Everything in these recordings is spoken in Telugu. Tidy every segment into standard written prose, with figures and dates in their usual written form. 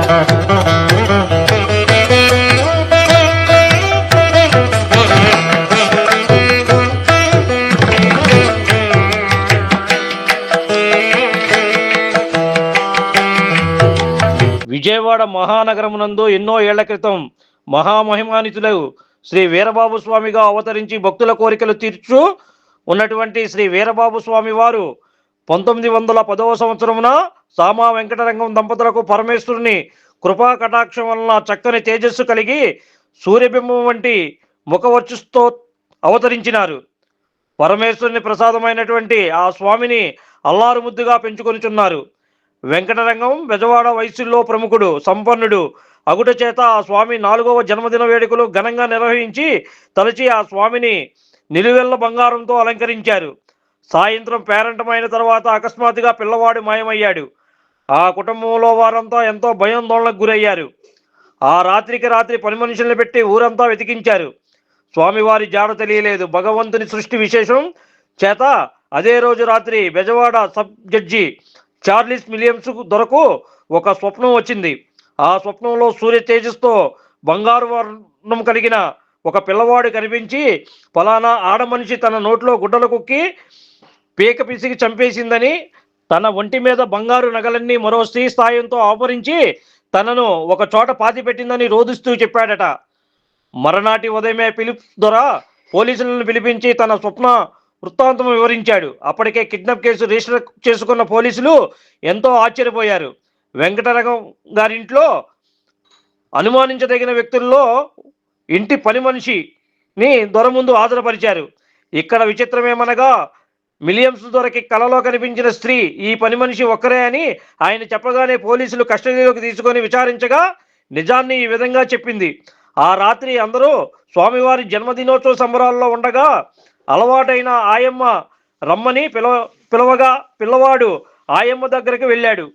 విజయవాడ మహానగరమునందు ఎన్నో ఏళ్ల క్రితం మహామహిమానితులు శ్రీ వీరబాబు స్వామిగా అవతరించి భక్తుల కోరికలు తీర్చు ఉన్నటువంటి శ్రీ వీరబాబు స్వామి వారు 1910వ సంవత్సరమున సామా వెంకటరంగం దంపతులకు పరమేశ్వరుని కృపా కటాక్షం వలన చక్కని తేజస్సు కలిగి సూర్యబింబం వంటి ముఖవర్చస్సుతో అవతరించినారు. పరమేశ్వరుని ప్రసాదమైనటువంటి ఆ స్వామిని అల్లారు ముద్దుగా పెంచుకొనిచున్నారు. వెంకటరంగం బెజవాడ వయసుల్లో ప్రముఖుడు, సంపన్నుడు అగుట చేత ఆ స్వామి 4వ జన్మదిన వేడుకలు ఘనంగా నిర్వహించి తలచి ఆ స్వామిని నిలువెల్ల బంగారంతో అలంకరించారు. సాయంత్రం పేరంటమైన తర్వాత అకస్మాత్తుగా పిల్లవాడు మాయమయ్యాడు. ఆ కుటుంబంలో వారంతా ఎంతో భయాందోళనకు గురయ్యారు. ఆ రాత్రికి రాత్రి పని మనుషుల్ని పెట్టి ఊరంతా వెతికించారు. స్వామివారి జాడ తెలియలేదు. భగవంతుని సృష్టి విశేషం చేత అదే రోజు రాత్రి Bezawada sub judge Charles Williams దొరకు ఒక స్వప్నం వచ్చింది. ఆ స్వప్నంలో సూర్య తేజస్తో బంగారు వర్ణం కలిగిన ఒక పిల్లవాడు కనిపించి, ఫలానా ఆడ మనిషి తన నోట్లో గుడ్డలు కుక్కి పీక పిసికి చంపేసిందని, తన ఒంటి మీద బంగారు నగలన్నీ మరో స్త్రీ స్థాయంతో ఆవరించి తనను ఒక చోట పాతి పెట్టిందని రోధిస్తూ చెప్పాడట. మరనాటి ఉదయమే ఫిలిప్ దొర పోలీసులను పిలిపించి తన స్వప్న వృత్తాంతం వివరించాడు. అప్పటికే కిడ్నాప్ కేసు రిజిస్టర్ చేసుకున్న పోలీసులు ఎంతో ఆశ్చర్యపోయారు. వెంకటరంగం గారింట్లో అనుమానించదగిన వ్యక్తుల్లో ఇంటి పని మనిషిని దొర ముందు హాజరుపరిచారు. ఇక్కడ విచిత్రమేమనగా విలియమ్స్ దొరకి కలలో కనిపించిన స్త్రీ ఈ పని మనిషి ఒక్కరే అని ఆయన చెప్పగానే పోలీసులు కస్టడీలోకి తీసుకొని విచారించగా నిజాన్ని ఈ విధంగా చెప్పింది. ఆ రాత్రి అందరూ స్వామివారి జన్మదినోత్సవ సంబరాల్లో ఉండగా అలవాటైన ఆయమ్మ రమ్మని పిలవగా పిల్లవాడు ఆయమ్మ దగ్గరికి వెళ్ళాడు.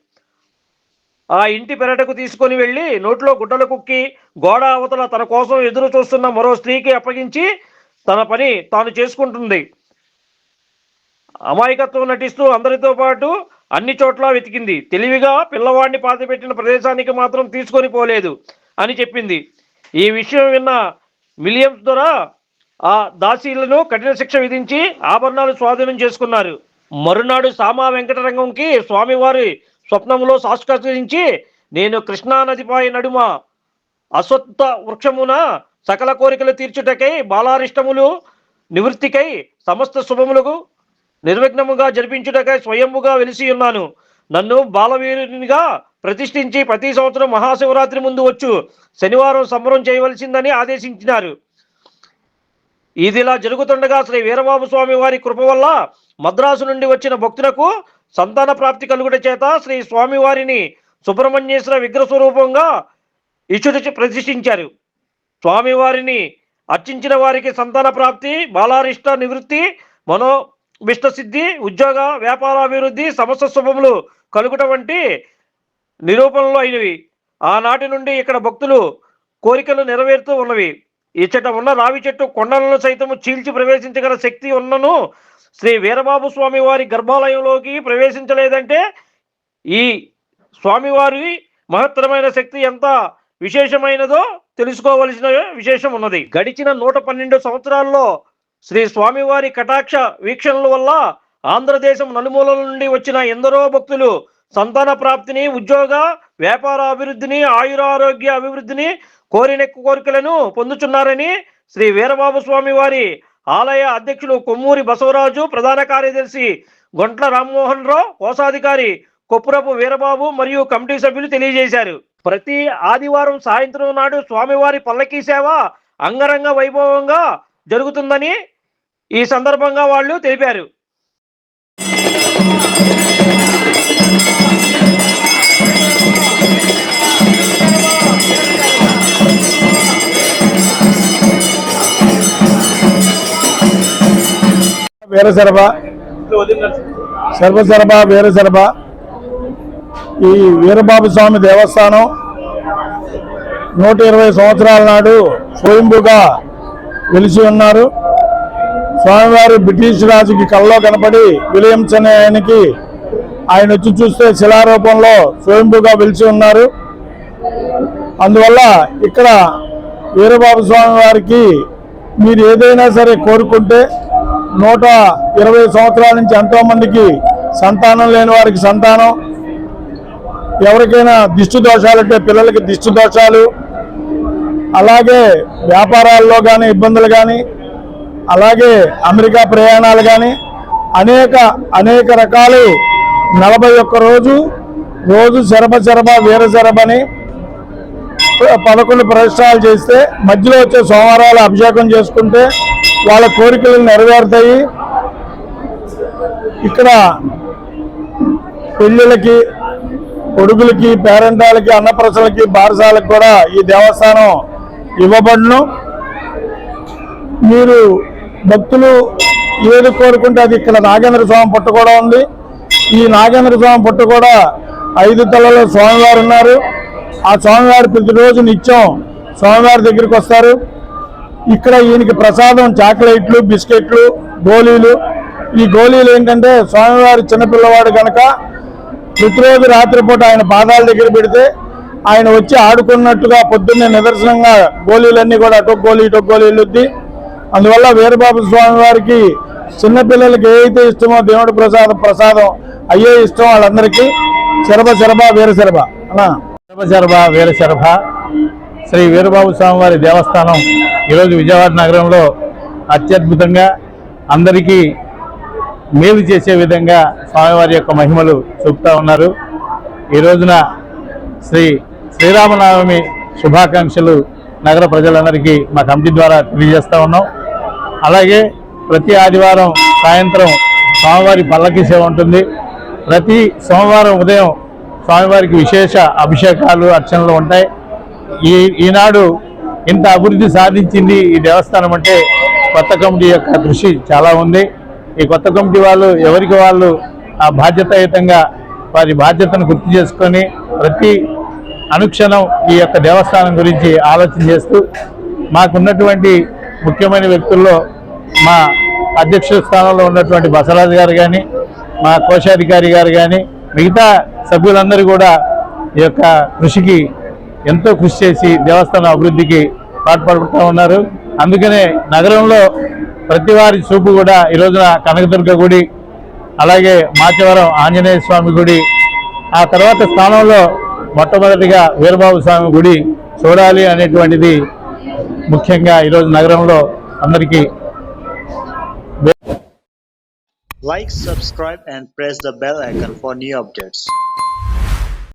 ఆ ఇంటి పెరటకు తీసుకొని వెళ్ళి నోట్లో గుడ్డలు కుక్కి గోడ అవతల తన కోసం ఎదురు చూస్తున్న మరో స్త్రీకి అప్పగించి తన పని తాను చేసుకుంటుంది. అమాయకత్వం నటిస్తూ అందరితో పాటు అన్ని చోట్ల వెతికింది. తెలివిగా పిల్లవాడిని పాతిపెట్టిన ప్రదేశానికి మాత్రం తీసుకొని పోలేదు అని చెప్పింది. ఈ విషయం విన్న విలియమ్స్ ద్వారా ఆ దాసీలను కఠిన శిక్ష విధించి ఆభరణాలు స్వాధీనం చేసుకున్నారు. మరునాడు సామా వెంకటరంగంకి స్వామివారి స్వప్నంలో సాక్షాత్కరించి, నేను కృష్ణానదిపై నడుమ అశ్వత్థ వృక్షమున సకల కోరికలు తీర్చుటకై బాలారిష్టములు నివృత్తికై సమస్త శుభములకు నిర్విఘ్నముగా జరిపించుటకై స్వయంభుగా వెలిసి ఉన్నాను. నన్ను బాలవీరునిగా ప్రతిష్ఠించి ప్రతి సంవత్సరం మహాశివరాత్రి ముందు వచ్చు శనివారం సంబరం చేయవలసిందని ఆదేశించినారు. ఇదిలా జరుగుతుండగా శ్రీ వీరబాబు స్వామి వారి కృప వల్ల మద్రాసు నుండి వచ్చిన భక్తులకు సంతాన ప్రాప్తి కలుగుట చేత శ్రీ స్వామివారిని సుబ్రహ్మణ్యేశ్వర విగ్రహ స్వరూపంగా ఇచ్చుట ప్రతిష్ఠించారు. స్వామివారిని అర్చించిన వారికి సంతాన ప్రాప్తి, బాలారిష్ట నివృత్తి, మనోభిష్ట సిద్ధి, ఉద్యోగ వ్యాపారాభివృద్ధి, సమస్త శుభములు కలుగుట వంటి నిరూపణలు అయినవి. ఆనాటి నుండి ఇక్కడ భక్తులు కోరికలు నెరవేరుతూ ఉన్నవి. ఇచ్చట ఉన్న రావి చెట్టు కొండలను సైతము చీల్చి ప్రవేశించగల శక్తి ఉన్నను శ్రీ వీరబాబు స్వామి వారి గర్భాలయంలోకి ప్రవేశించలేదంటే ఈ స్వామివారి మహత్తరమైన శక్తి ఎంత విశేషమైనదో తెలుసుకోవలసిన విశేషం ఉన్నది. గడిచిన 112 సంవత్సరాల్లో శ్రీ స్వామివారి కటాక్ష వీక్షణల వల్ల ఆంధ్రదేశం నలుమూలల నుండి వచ్చిన ఎందరో భక్తులు సంతాన ప్రాప్తిని, ఉద్యోగ వ్యాపార అభివృద్ధిని, ఆయురారోగ్య అభివృద్ధిని, కోరిన కోరికలను పొందుచున్నారని శ్రీ వీరబాబు స్వామి వారి ఆలయ అధ్యక్షులు కొమ్మూరి బసవరాజు, ప్రధాన కార్యదర్శి గొంట్ల రామ్మోహన్ రావు, కోశాధికారి కొప్పురపు వీరబాబు మరియు కమిటీ సభ్యులు తెలియజేశారు. ప్రతి ఆదివారం సాయంత్రం నాడు స్వామివారి పల్లకీ సేవ అంగరంగ వైభవంగా జరుగుతుందని ఈ సందర్భంగా వాళ్ళు తెలిపారు. సర్వసర్భ వీరసర్భ ఈ వీరబాబు స్వామి దేవస్థానం 120 సంవత్సరాల నాడు స్వయంభుగా వెలిసి ఉన్నారు. స్వామివారు బ్రిటిష్ రాజుకి కల్లో కనపడి విలియమ్స్ అనే ఆయన వచ్చి చూస్తే శిలారూపంలో స్వయంభుగా వెలిసి ఉన్నారు. అందువల్ల ఇక్కడ వీరబాబు స్వామి వారికి మీరు ఏదైనా సరే కోరుకుంటే 120 సంవత్సరాల నుంచి ఎంతోమందికి సంతానం లేని వారికి సంతానం, ఎవరికైనా దిష్టి దోషాలంటే పిల్లలకి దిష్టి దోషాలు, అలాగే వ్యాపారాల్లో కానీ ఇబ్బందులు కానీ, అలాగే అమెరికా ప్రయాణాలు కానీ అనేక రకాలు 41 రోజు శరభ వీర శరభని 11 ప్రదక్షిణాలు చేస్తే మధ్యలో వచ్చే సోమవారాలు అభిషేకం చేసుకుంటే వాళ్ళ కోరికలు నెరవేరుతాయి. ఇక్కడ పెళ్ళిళ్ళకి, కొడుకులకి, పేరెంటాలకి, అన్నప్రసలకి, బారసాలకు కూడా ఈ దేవస్థానం ఇవ్వబడును. మీరు భక్తులు ఏది కోరుకుంటే అది ఇక్కడ నాగేంద్ర స్వామి పుట్ట కూడా ఉంది. ఈ నాగేంద్ర స్వామి పుట్ట కూడా 5 తలలో స్వామివారు ఉన్నారు. ఆ స్వామివారు ప్రతిరోజు నిత్యం స్వామివారి దగ్గరికి వస్తారు. ఇక్కడ ఈయనకి ప్రసాదం చాక్లెట్లు, బిస్కెట్లు, గోళీలు. ఈ గోళీలు ఏంటంటే స్వామివారి చిన్నపిల్లవాడు కనుక ప్రతిరోజు రాత్రిపూట ఆయన పాదాల దగ్గర పెడితే ఆయన వచ్చి ఆడుకున్నట్టుగా పొద్దున్నే నిదర్శనంగా గోళీలన్నీ కూడా అటొక గోళీ ఇటొక గోళీ వెళ్ళొద్ది. అందువల్ల వీరబాబు స్వామి వారికి చిన్నపిల్లలకి ఏదైతే ఇష్టమో దేవుడి ప్రసాదం అయ్యే ఇష్టం వాళ్ళందరికీ. శరభ వీరశరభ అన్నా, శరభ వీరశరభ శ్రీ వీరబాబు స్వామి వారి దేవస్థానం ఈరోజు విజయవాడ నగరంలో అత్యద్భుతంగా అందరికీ మేలు చేసే విధంగా స్వామివారి యొక్క మహిమలు చూపుతూ ఉన్నారు. ఈ రోజున శ్రీరామనవమి శుభాకాంక్షలు నగర ప్రజలందరికీ మా కమిటీ ద్వారా తెలియజేస్తూ ఉన్నాం. అలాగే ప్రతి ఆదివారం సాయంత్రం స్వామివారి పల్లకి సేవ ఉంటుంది. ప్రతి సోమవారం ఉదయం స్వామివారికి విశేష అభిషేకాలు, అర్చనలు ఉంటాయి. ఈనాడు ఇంత అభివృద్ధి సాధించింది ఈ దేవస్థానం అంటే కొత్త కమిటీ యొక్క కృషి చాలా ఉంది. ఈ కొత్త కమిటీ వాళ్ళు ఎవరికి వాళ్ళు ఆ బాధ్యతాయుతంగా వారి బాధ్యతను గుర్తు చేసుకొని ప్రతి అనుక్షణం ఈ యొక్క దేవస్థానం గురించి ఆలోచన చేస్తూ మాకున్నటువంటి ముఖ్యమైన వ్యక్తుల్లో మా అధ్యక్ష స్థానంలో ఉన్నటువంటి బసరాజు గారు కానీ, మా కోశాధికారి గారు కానీ, మిగతా సభ్యులందరూ కూడా ఈ యొక్క కృషికి ఎంతో కృషి చేసి దేవస్థానం అభివృద్ధికి పాటుపడుతూ ఉన్నారు. అందుకనే నగరంలో ప్రతి వారి చూపు కూడా ఈ రోజున కనకదుర్గ గుడి, అలాగే మాచవరం ఆంజనేయ స్వామి గుడి, ఆ తర్వాత స్థానంలో మొట్టమొదటిగా వీరబాబు స్వామి గుడి చూడాలి అనేటువంటిది ముఖ్యంగా ఈరోజు నగరంలో అందరికీ. Like, subscribe and press the bell icon for new updates.